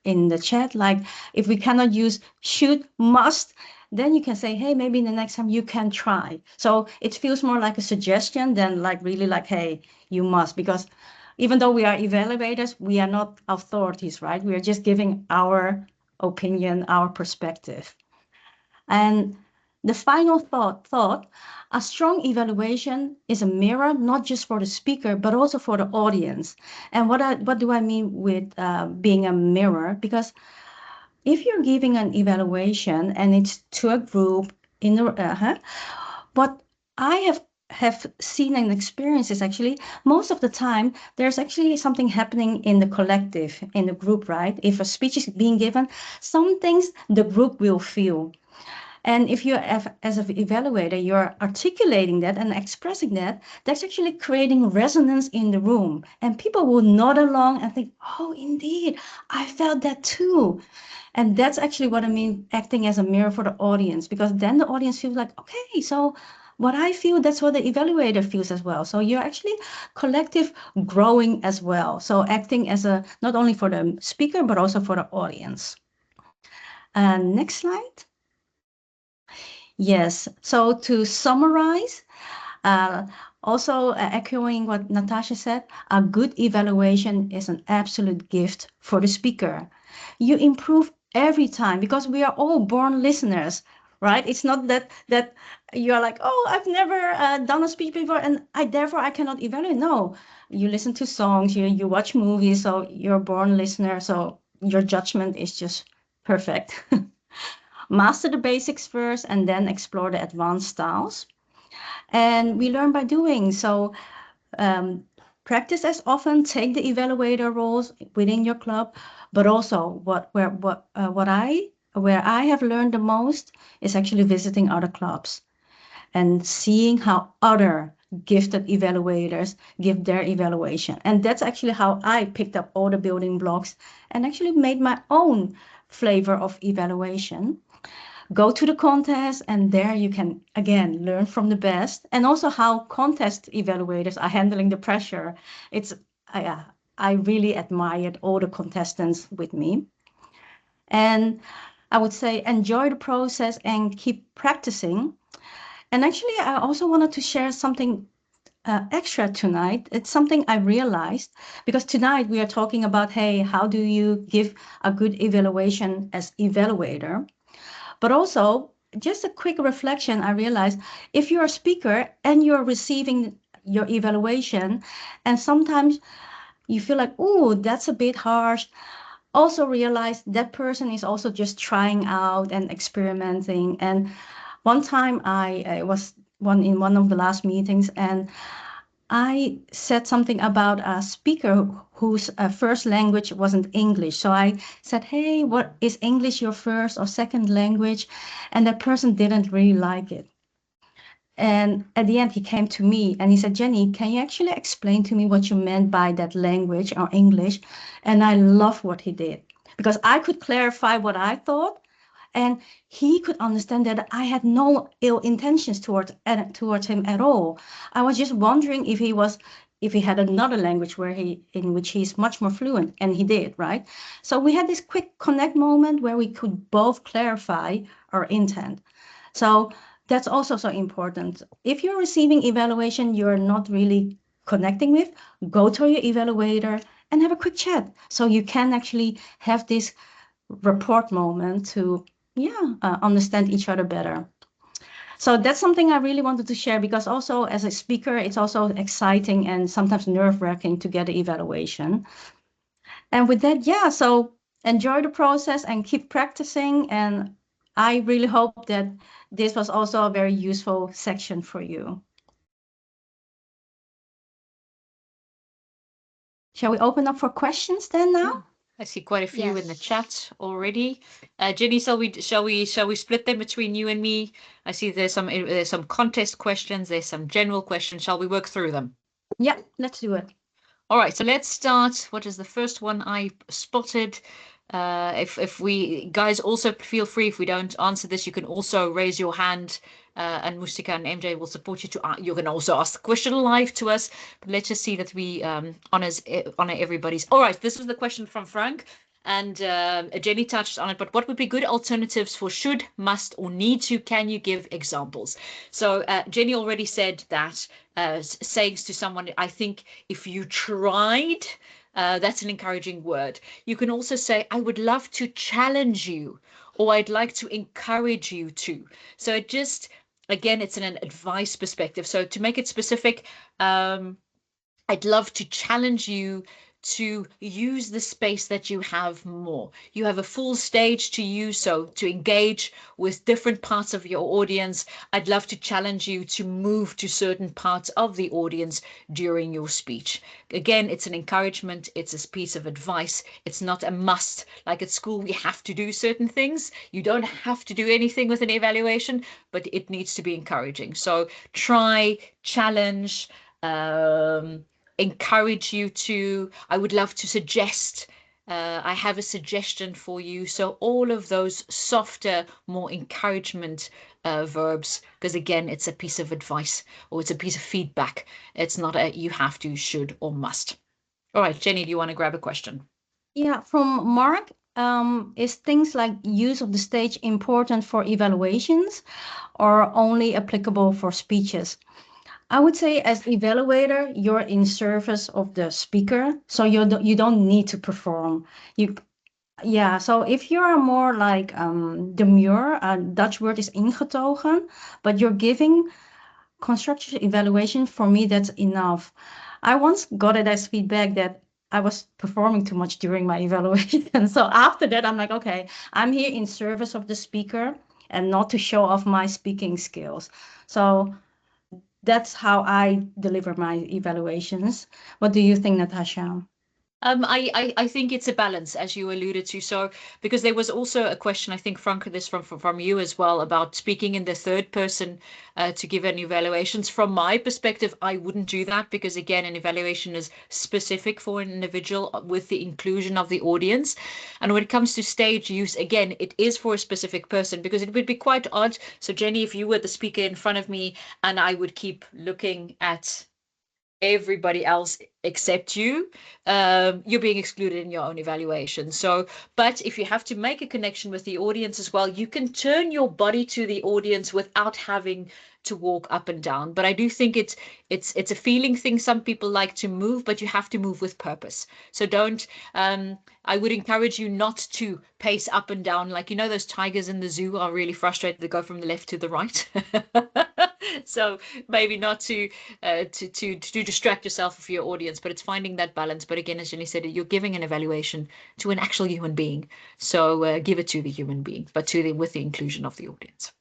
in the chat, like if we cannot use should, must, then you can say, hey, maybe the next time you can try. So it feels more like a suggestion than like really like, hey, you must, because even though we are evaluators, we are not authorities, right? We are just giving our opinion, our perspective. And the final thought, a strong evaluation is a mirror, not just for the speaker, but also for the audience. And what do I mean with being a mirror? Because if you're giving an evaluation and it's to a group, what I have seen and experienced is actually most of the time there's actually something happening in the collective, in the group, right? If a speech is being given, some things the group will feel. And if you, as an evaluator, you're articulating that and expressing that, that's actually creating resonance in the room. And people will nod along and think, oh, indeed, I felt that too. And that's actually what I mean, acting as a mirror for the audience, because then the audience feels like, okay, so what I feel, that's what the evaluator feels as well. So you're actually collective growing as well. So acting as a, not only for the speaker, but also for the audience. Next slide. Yes, so to summarize, also echoing what Natascha said, a good evaluation is an absolute gift for the speaker. You improve every time because we are all born listeners, right? It's not that you're like, oh, I've never done a speech before and therefore I cannot evaluate. No, you listen to songs, you watch movies, so you're a born listener, so your judgment is just perfect. Master the basics first and then explore the advanced styles. And we learn by doing. So practice as often, take the evaluator roles within your club, but also where I have learned the most is actually visiting other clubs and seeing how other gifted evaluators give their evaluation. And that's actually how I picked up all the building blocks and actually made my own flavor of evaluation. Go to the contest, and there you can again learn from the best, and also how contest evaluators are handling the pressure. I really admired all the contestants with me, and I would say enjoy the process and keep practicing. And actually, I also wanted to share something extra tonight. It's something I realized because tonight we are talking about, hey, how do you give a good evaluation as evaluator? But also, just a quick reflection, I realized if you're a speaker and you're receiving your evaluation, and sometimes you feel like, oh, that's a bit harsh, also realize that person is also just trying out and experimenting. And one time I was in one of the last meetings, and I said something about a speaker whose first language wasn't English. So I said, hey, what is English your first or second language? And that person didn't really like it. And at the end, he came to me and he said, Jenny, can you actually explain to me what you meant by that language or English? And I love what he did because I could clarify what I thought. And he could understand that I had no ill intentions towards him at all. I was just wondering if he had another language in which he's much more fluent, and he did, right? So we had this quick connect moment where we could both clarify our intent. So that's also so important. If you're receiving evaluation you're not really connecting with, go to your evaluator and have a quick chat so you can actually have this rapport moment to understand each other better. So that's something I really wanted to share because also as a speaker, it's also exciting and sometimes nerve-wracking to get an evaluation. And with that, so enjoy the process and keep practicing. And I really hope that this was also a very useful section for you. Shall we open up for questions then now? I see quite a few in the chat already. Jenny, shall we split them between you and me? I see there's some contest questions, there's some general questions. Shall we work through them? Yeah, let's do it. All right, so let's start. What is the first one I spotted? If we guys also feel free, if we don't answer this, you can also raise your hand, and Mustika and MJ will support you you can also ask the question live to us. But let's just see that we honor everybody's. All right, this was the question from Frank, and Jenny touched on it. But what would be good alternatives for should, must, or need to? Can you give examples? So Jenny already said that sayings to someone. I think if you tried. That's an encouraging word. You can also say, I would love to challenge you, or I'd like to encourage you to. So it just, again, it's in an advice perspective. So to make it specific, I'd love to challenge you to use the space that you have more. You have a full stage to use, so to engage with different parts of your audience. I'd love to challenge you to move to certain parts of the audience during your speech. Again, it's an encouragement. It's a piece of advice. It's not a must. Like at school, we have to do certain things. You don't have to do anything with an evaluation, but it needs to be encouraging. So try, challenge, encourage you to, I would love to suggest, I have a suggestion for you. So all of those softer, more encouragement verbs, because again, it's a piece of advice or it's a piece of feedback. It's not a you have to, should, or must. All right, Jenny, do you want to grab a question? Yeah, from Mark, is things like use of the stage important for evaluations or only applicable for speeches? I would say as evaluator, you're in service of the speaker, so you don't need to perform. Yeah, so if you're more like demure, Dutch word is ingetogen, but you're giving constructive evaluation, for me, that's enough. I once got it as feedback that I was performing too much during my evaluation. So after that, I'm like, okay, I'm here in service of the speaker and not to show off my speaking skills. So that's how I deliver my evaluations. What do you think, Natascha? I think it's a balance, as you alluded to. So, because there was also a question, I think, Frank, this from you as well, about speaking in the third person to give an evaluations. From my perspective, I wouldn't do that because, again, an evaluation is specific for an individual with the inclusion of the audience. And when it comes to stage use, again, it is for a specific person because it would be quite odd. So, Jenny, if you were the speaker in front of me and I would keep looking at everybody else except you, you're being excluded in your own evaluation. So, but if you have to make a connection with the audience as well, you can turn your body to the audience without having to walk up and down. But I do think it's a feeling thing. Some people like to move, but you have to move with purpose. So don't, I would encourage you not to pace up and down. Like, you know, those tigers in the zoo are really frustrated. They go from the left to the right. So maybe not to distract yourself of your audience, but it's finding that balance. But again, as Jenny said, you're giving an evaluation to an actual human being. So give it to the human being, but with the inclusion of the audience.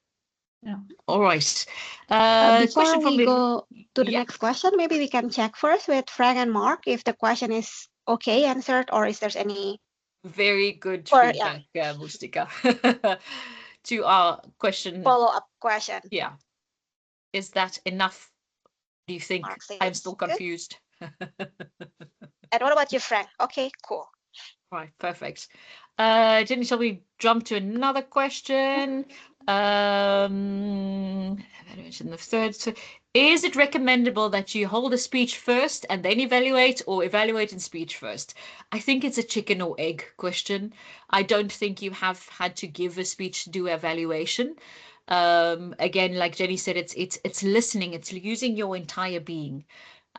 Yeah. All right. Before we go to the next question, maybe we can check first with Frank and Mark if the question is okay answered or is there any very good feedback, Mustika. To our question. Follow-up question. Yeah. Is that enough? Do you think? I'm still confused. And what about you, Frank? Okay, cool. Right, perfect. Jenny, shall we jump to another question? Evaluation the third. So, is it recommendable that you hold a speech first and then evaluate, or evaluate and speech first? I think it's a chicken or egg question. I don't think you have had to give a speech to do evaluation. Again, like Jenny said, it's listening, it's using your entire being.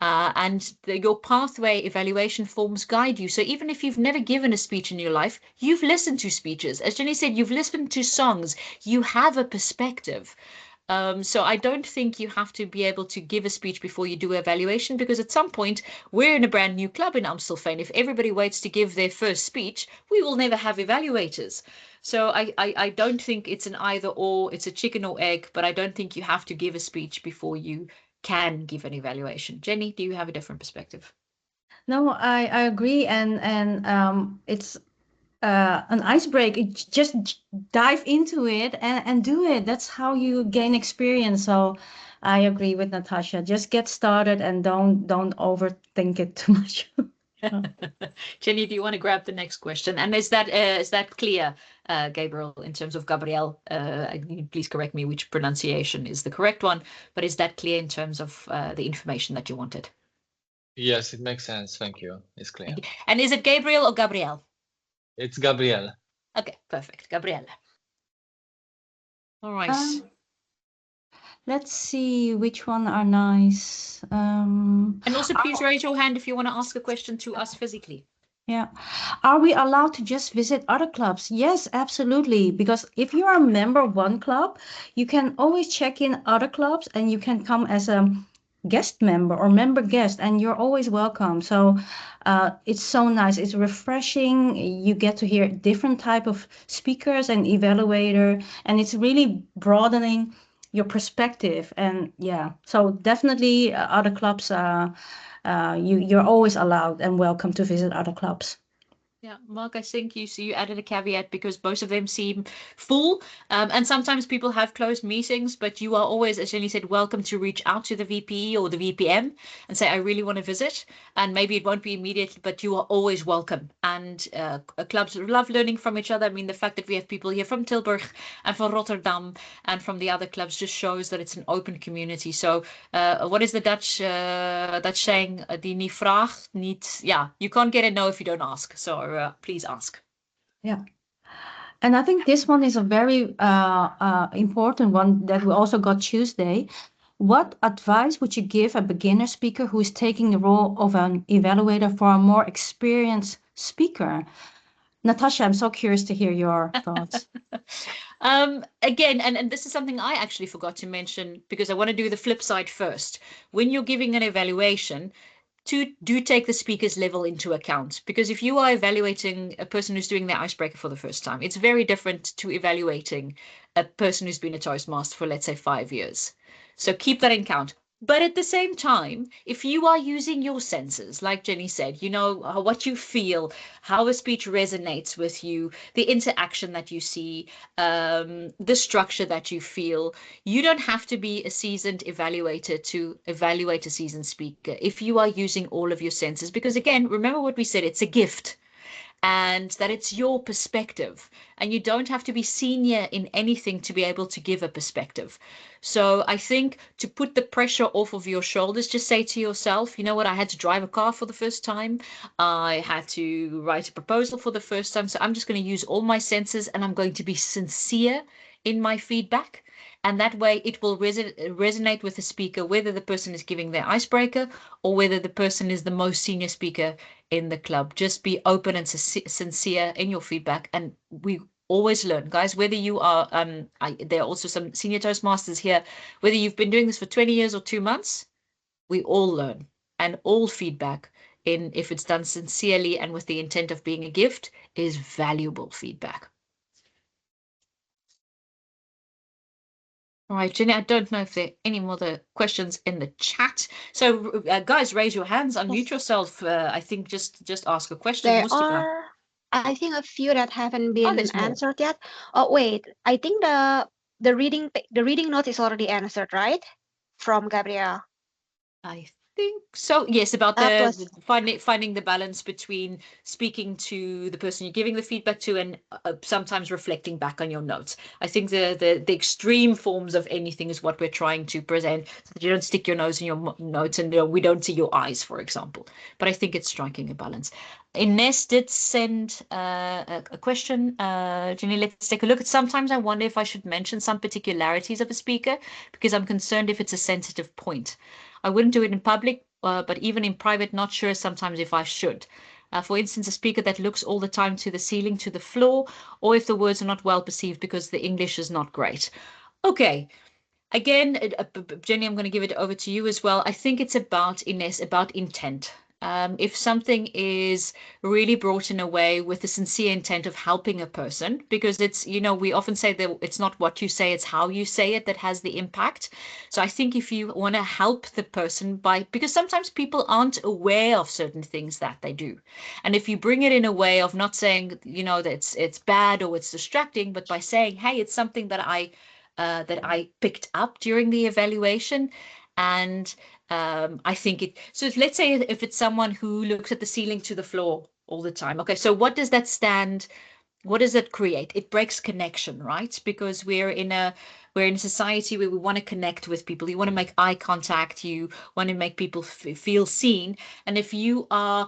And your pathway evaluation forms guide you. So even if you've never given a speech in your life, you've listened to speeches. As Jenny said, you've listened to songs. You have a perspective. So I don't think you have to be able to give a speech before you do evaluation, because at some point we're in a brand new club in Amstelveen. If everybody waits to give their first speech, we will never have evaluators. So I don't think it's an either or, it's a chicken or egg, but I don't think you have to give a speech before you can give an evaluation. Jenny, do you have a different perspective? No, I agree, and it's an icebreaker. Just dive into it and do it. That's how you gain experience. So I agree with Natascha. Just get started and don't overthink it too much. Jenny, do you want to grab the next question? And is that clear, Gabriel, in terms of Gabrielle? Please correct me which pronunciation is the correct one, but is that clear in terms of the information that you wanted? Yes, it makes sense. Thank you. It's clear. And is it Gabriel or Gabrielle? It's Gabrielle. Okay, perfect. Gabrielle. All right. Let's see which one are nice. And also please raise your hand if you want to ask a question to us physically. Yeah. Are we allowed to just visit other clubs? Yes, absolutely. Because if you are a member of one club, you can always check in other clubs and you can come as a guest member or member guest, and you're always welcome. So it's so nice. It's refreshing. You get to hear different type of speakers and evaluator, and it's really broadening your perspective. And yeah, so definitely other clubs, you're always allowed and welcome to visit other clubs. Yeah, Mark, I think you added a caveat because both of them seem full. And sometimes people have closed meetings, but you are always, as Jenny said, welcome to reach out to the VPE or the VPM and say, I really want to visit. And maybe it won't be immediately, but you are always welcome. And clubs love learning from each other. I mean, the fact that we have people here from Tilburg and from Rotterdam and from the other clubs just shows that it's an open community. So what is the Dutch saying? Die nie vraagt, niet. Yeah, you can't get a no if you don't ask. So please ask. Yeah. And I think this one is a very important one that we also got Tuesday. What advice would you give a beginner speaker who is taking the role of an evaluator for a more experienced speaker? Natascha, I'm so curious to hear your thoughts. Again, and this is something I actually forgot to mention because I want to do the flip side first. When you're giving an evaluation, do take the speaker's level into account, because if you are evaluating a person who's doing their icebreaker for the first time, it's very different to evaluating a person who's been a Toastmaster for, let's say, 5 years. So keep that in account. But at the same time, if you are using your senses, like Jenny said, you know, what you feel, how a speech resonates with you, the interaction that you see, the structure that you feel, you don't have to be a seasoned evaluator to evaluate a seasoned speaker if you are using all of your senses. Because again, remember what we said, it's a gift. And that it's your perspective, and you don't have to be senior in anything to be able to give a perspective. So I think to put the pressure off of your shoulders, just say to yourself, you know what, I had to drive a car for the first time. I had to write a proposal for the first time. So I'm just going to use all my senses and I'm going to be sincere in my feedback. And that way it will resonate with the speaker, whether the person is giving their icebreaker or whether the person is the most senior speaker in the club. Just be open and sincere in your feedback. And we always learn, guys, whether you are, there are also some senior Toastmasters here, whether you've been doing this for 20 years or 2 months, we all learn. And all feedback, if it's done sincerely and with the intent of being a gift, is valuable feedback. All right, Jenny, I don't know if there are any more questions in the chat. So guys, raise your hands, unmute yourself. I think just ask a question. There are, I think, a few that haven't been answered yet. Oh, wait, I think the reading note is already answered, right? From Gabrielle. I think so. Yes, about the finding the balance between speaking to the person you're giving the feedback to and sometimes reflecting back on your notes. I think the extreme forms of anything is what we're trying to present, so that you don't stick your nose in your notes and we don't see your eyes, for example. But I think it's striking a balance. Ines did send a question. Jenny, let's take a look. Sometimes I wonder if I should mention some particularities of a speaker because I'm concerned if it's a sensitive point. I wouldn't do it in public, but even in private, not sure sometimes if I should. For instance, a speaker that looks all the time to the ceiling, to the floor, or if the words are not well perceived because the English is not great. Okay. Again, Jenny, I'm going to give it over to you as well. I think it's about, Ines, about intent. If something is really brought in a way with the sincere intent of helping a person, because it's, you know, we often say that it's not what you say, it's how you say it that has the impact. So I think if you want to help the person because sometimes people aren't aware of certain things that they do. And if you bring it in a way of not saying, you know, that it's bad or it's distracting, but by saying, hey, it's something that I picked up during the evaluation, and I think it, so let's say if it's someone who looks at the ceiling to the floor all the time. Okay, so what does that stand? What does it create? It breaks connection, right? Because we're in a society where we want to connect with people. You want to make eye contact. You want to make people feel seen. And if you are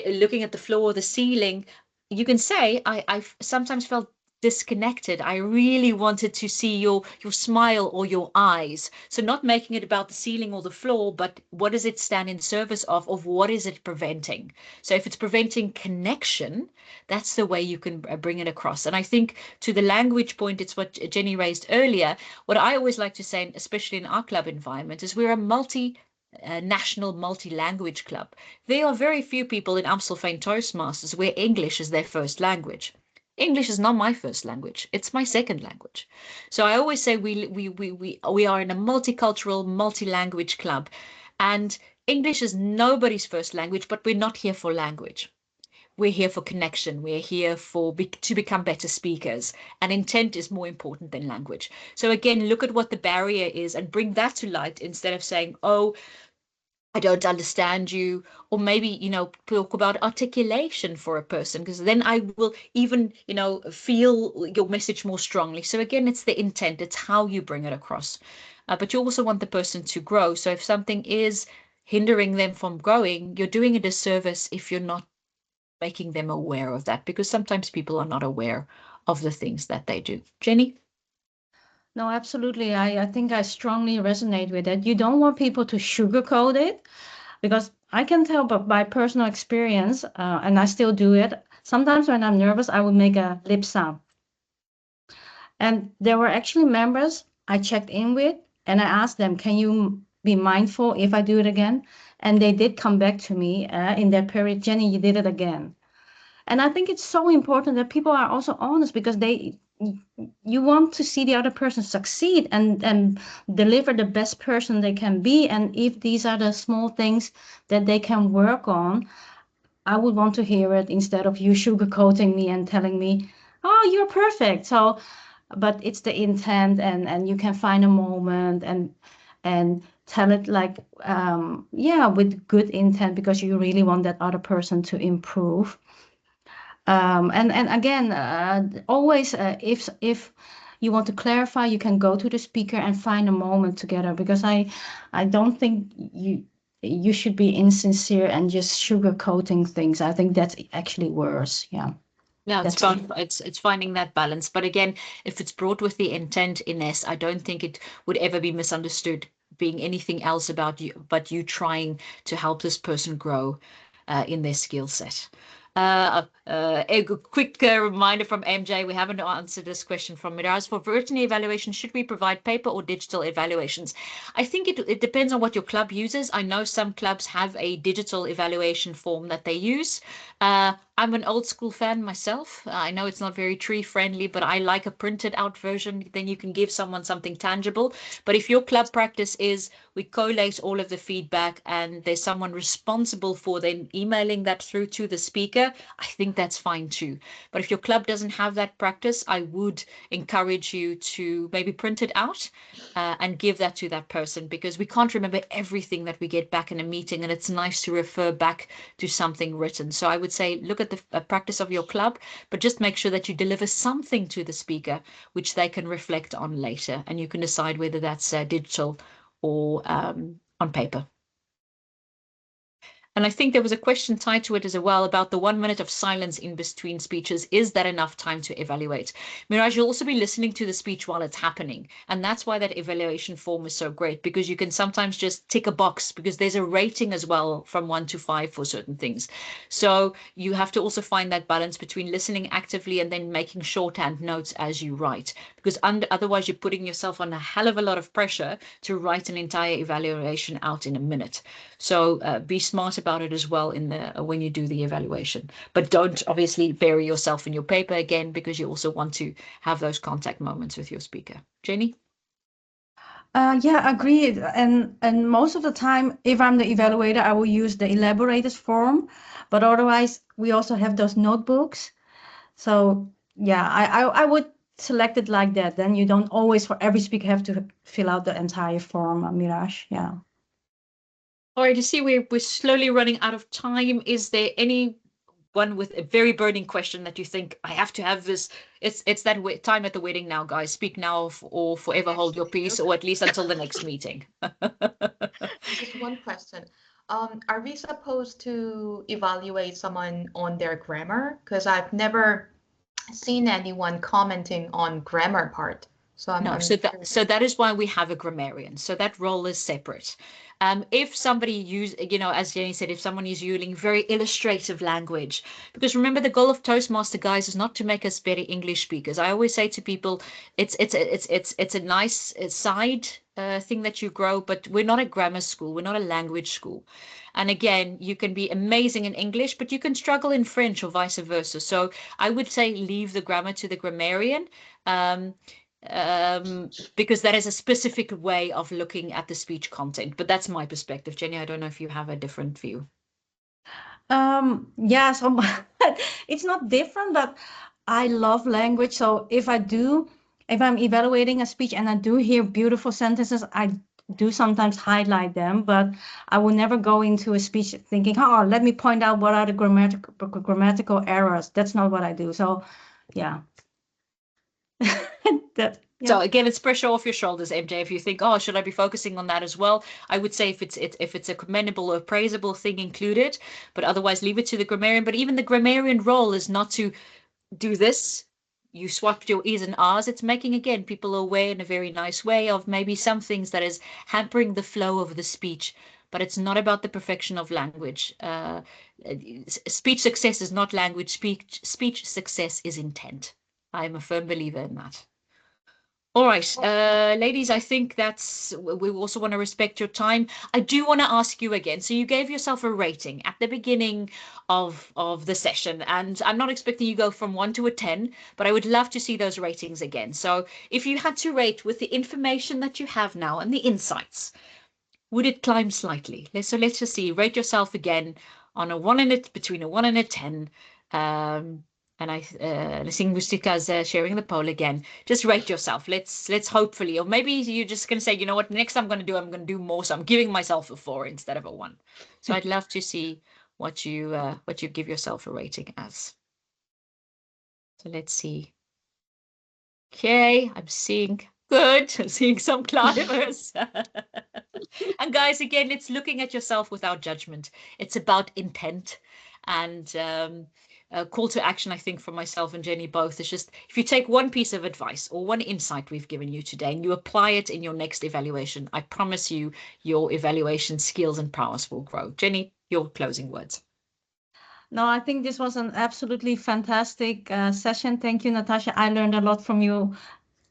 looking at the floor or the ceiling, you can say, I've sometimes felt disconnected. I really wanted to see your smile or your eyes. So not making it about the ceiling or the floor, but what does it stand in service of what is it preventing? So if it's preventing connection, that's the way you can bring it across. And I think to the language point, it's what Jenny raised earlier. What I always like to say, especially in our club environment, is we're a national multi-language club. There are very few people in Amstelveen Toastmasters where English is their first language. English is not my first language. It's my second language. So I always say we are in a multicultural, multi-language club. And English is nobody's first language, but we're not here for language. We're here for connection. We're here to become better speakers. And intent is more important than language. So again, look at what the barrier is and bring that to light instead of saying, oh, I don't understand you, or maybe, talk about articulation for a person, because then I will even, feel your message more strongly. So again, it's the intent, it's how you bring it across. But you also want the person to grow. So if something is hindering them from growing, you're doing a disservice if you're not making them aware of that, because sometimes people are not aware of the things that they do. Jenny? No, absolutely. I think I strongly resonate with that. You don't want people to sugarcoat it, because I can tell by personal experience, and I still do it. Sometimes when I'm nervous, I would make a lip sound. And there were actually members I checked in with, and I asked them, can you be mindful if I do it again? And they did come back to me in that period, Jenny, you did it again. And I think it's so important that people are also honest, because you want to see the other person succeed and deliver the best person they can be. And if these are the small things that they can work on, I would want to hear it instead of you sugarcoating me and telling me, oh, you're perfect. So, but it's the intent, and you can find a moment and tell it like, with good intent, because you really want that other person to improve. And again, always, if you want to clarify, you can go to the speaker and find a moment together, because I don't think you should be insincere and just sugarcoating things. I think that's actually worse. Yeah. Yeah, it's finding that balance. But again, if it's brought with the intent, Ines, I don't think it would ever be misunderstood being anything else about you, but you trying to help this person grow in their skill set. A quick reminder from MJ, we haven't answered this question from Miraz. For written evaluation, should we provide paper or digital evaluations? I think it depends on what your club uses. I know some clubs have a digital evaluation form that they use. I'm an old school fan myself. I know it's not very tree friendly, but I like a printed out version. Then you can give someone something tangible. But if your club practice is we collate all of the feedback and there's someone responsible for then emailing that through to the speaker, I think that's fine too. But if your club doesn't have that practice, I would encourage you to maybe print it out and give that to that person, because we can't remember everything that we get back in a meeting, and it's nice to refer back to something written. So I would say look at the practice of your club, but just make sure that you deliver something to the speaker which they can reflect on later, and you can decide whether that's digital or on paper. And I think there was a question tied to it as well about the 1 minute of silence in between speeches. Is that enough time to evaluate? Miraj, you'll also be listening to the speech while it's happening. And that's why that evaluation form is so great, because you can sometimes just tick a box, because there's a rating as well from 1 to 5 for certain things. So you have to also find that balance between listening actively and then making shorthand notes as you write, because otherwise you're putting yourself on a hell of a lot of pressure to write an entire evaluation out in a minute. So be smart about it as well in when you do the evaluation, but don't obviously bury yourself in your paper again, because you also want to have those contact moments with your speaker. Jenny? Yeah, agreed. And most of the time, if I'm the evaluator, I will use the elaborated form, but otherwise we also have those notebooks. So yeah, I would select it like that. Then you don't always, for every speaker, have to fill out the entire form, Miraj. Yeah. All right, you see, we're slowly running out of time. Is there anyone with a very burning question that you think I have to have this? It's that time at the wedding now, guys. Speak now or forever hold your peace, or at least until the next meeting. Just one question. Are we supposed to evaluate someone on their grammar? Because I've never seen anyone commenting on grammar part. So I'm so that is why we have a grammarian. So that role is separate. If somebody as Jenny said, if someone is using very illustrative language, because remember the goal of Toastmaster, guys, is not to make us better English speakers. I always say to people, it's a nice side thing that you grow, but we're not a grammar school. We're not a language school. And again, you can be amazing in English, but you can struggle in French or vice versa. So I would say leave the grammar to the grammarian. Because that is a specific way of looking at the speech content. But that's my perspective. Jenny, I don't know if you have a different view. Yeah, so it's not different, but I love language. So if I'm evaluating a speech and I do hear beautiful sentences, I do sometimes highlight them, but I will never go into a speech thinking, oh, let me point out what are the grammatical errors. That's not what I do. So yeah. So again, it's pressure off your shoulders, MJ. If you think, oh, should I be focusing on that as well? I would say if it's a commendable or praisable thing, include it, but otherwise leave it to the grammarian. But even the grammarian role is not to do this. You swapped your E's and R's. It's making, again, people aware in a very nice way of maybe some things that is hampering the flow of the speech, but it's not about the perfection of language. Speech success is not language. Speech success is intent. I'm a firm believer in that. All right, ladies, I think we also want to respect your time. I do want to ask you again. So you gave yourself a rating at the beginning of the session, and I'm not expecting you go from 1 to a 10, but I would love to see those ratings again. So if you had to rate with the information that you have now and the insights, would it climb slightly? So let's just see, rate yourself again on between a 1 and a 10. And I think Mustika's sharing the poll again. Just rate yourself. Let's hopefully, or maybe you're just going to say, you know what, next I'm going to do more. So I'm giving myself a 4 instead of a 1. So I'd love to see what you give yourself a rating as. So let's see. Okay, I'm seeing good. I'm seeing some climbers. And guys, again, it's looking at yourself without judgment. It's about intent. And a call to action, I think, for myself and Jenny both, is just if you take one piece of advice or one insight we've given you today and you apply it in your next evaluation, I promise you your evaluation skills and prowess will grow. Jenny, your closing words. No, I think this was an absolutely fantastic session. Thank you, Natascha. I learned a lot from you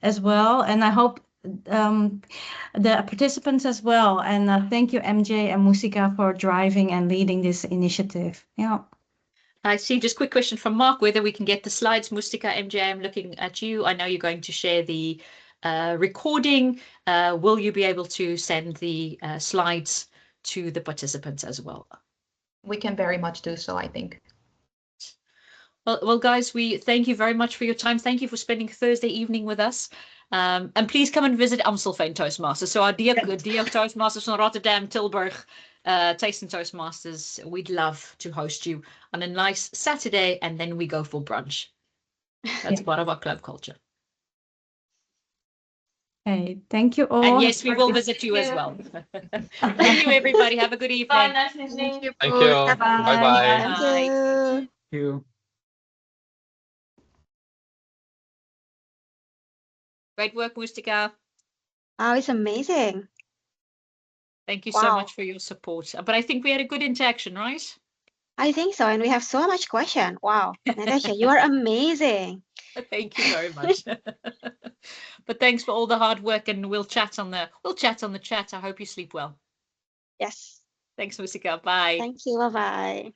as well, and I hope the participants as well. And thank you, MJ and Musika, for driving and leading this initiative. Yeah. I see just quick question from Mark, whether we can get the slides. Mustika, MJ, I'm looking at you. I know you're going to share the recording. Will you be able to send the slides to the participants as well? We can very much do so, I think. Well, guys, we thank you very much for your time. Thank you for spending Thursday evening with us. And please come and visit Amstelveen Toastmasters. So our dear Toastmasters from Rotterdam, Tilburg, Taste and Toastmasters, we'd love to host you on a nice Saturday, and then we go for brunch. That's part of our club culture. Hey, thank you all. And yes, we will visit you as well. Thank you, everybody. Have a good evening. Bye, nice evening. Thank you. Bye-bye. Bye-bye. Thank you. You. Great work, Mustika. Oh, it's amazing. Thank you so much for your support. But I think we had a good interaction, right? I think so. And we have so much question. Wow. Natascha, you are amazing. Thank you very much. But thanks for all the hard work, and we'll chat on the chat. I hope you sleep well. Yes. Thanks, Musika. Bye. Thank you. Bye-bye.